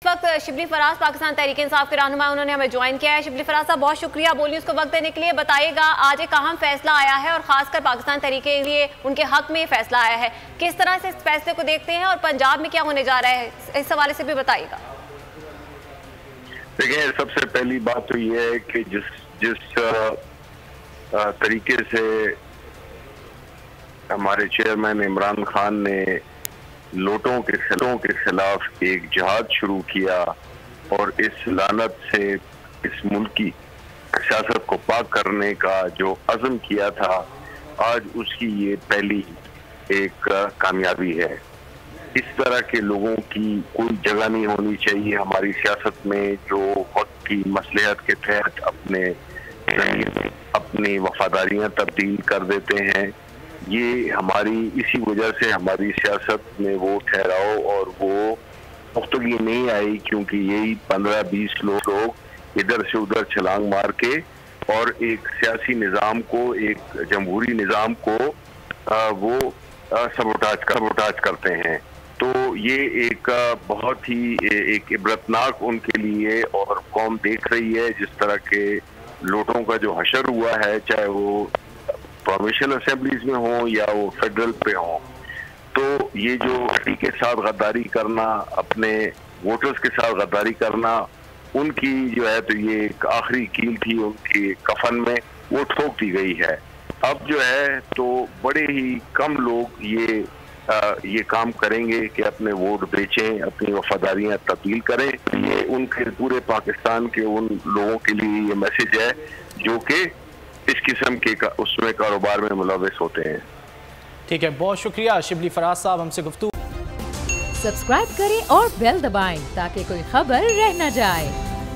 इस वक्त शिबली फराज पाकिस्तान तहरीक इंसाफ के रहनुमा उन्होंने हमें ज्वाइन किया है। शिबली फराज साहब बहुत शुक्रिया बोलिए उसको वक्त देने के लिए। बताइएगा आज एक अहम फैसला आया है और खासकर पाकिस्तान तहरीक के लिए उनके हक में ये फैसला आया है, किस तरह से इस फैसले को देखते हैं और पंजाब में क्या होने जा रहा है, इस हवाले से भी बताइएगा। देखिए, सबसे पहली बात तो ये है कि जिस तरीके से हमारे चेयरमैन इमरान खान ने लोटों के खिलाफ एक जिहाद शुरू किया और इस लानत से इस मुल्क की सियासत को पाक करने का जो अज़म किया था, आज उसकी ये पहली एक कामयाबी है। इस तरह के लोगों की कोई जगह नहीं होनी चाहिए हमारी सियासत में, जो वक्त की मसलहत के तहत अपनी वफादारियां तब्दील कर देते हैं। ये हमारी इसी वजह से हमारी सियासत में वो ठहराव और वो पुख्तगी नहीं आई, क्योंकि यही 15-20 लोग इधर से उधर छलांग मार के और एक सियासी निज़ाम को, एक जमहूरी निज़ाम को वो सबोटाज करते हैं। तो ये एक बहुत ही एक इबरतनाक उनके लिए और कौम देख रही है जिस तरह के लोटों का जो हशर हुआ है, चाहे वो प्रोविंशियल असेंबलीज में हो या वो फेडरल पे हो। तो ये जो पार्टी के साथ गद्दारी करना, अपने वोटर्स के साथ गद्दारी करना, उनकी जो है तो ये एक आखिरी कील थी उनकी कफन में, वो ठोक दी गई है। अब जो है तो बड़े ही कम लोग ये काम करेंगे कि अपने वोट बेचें, अपनी वफादारियां तब्दील करें। ये उनके पूरे पाकिस्तान के उन लोगों के लिए ये मैसेज है जो कि इस किस्म के उसमें कारोबार में मुलविस होते हैं। ठीक है, बहुत शुक्रिया शिबली फराज साहब हमसे गुफ्तगू। सब्सक्राइब करें और बेल दबाएं ताकि कोई खबर रह न जाए।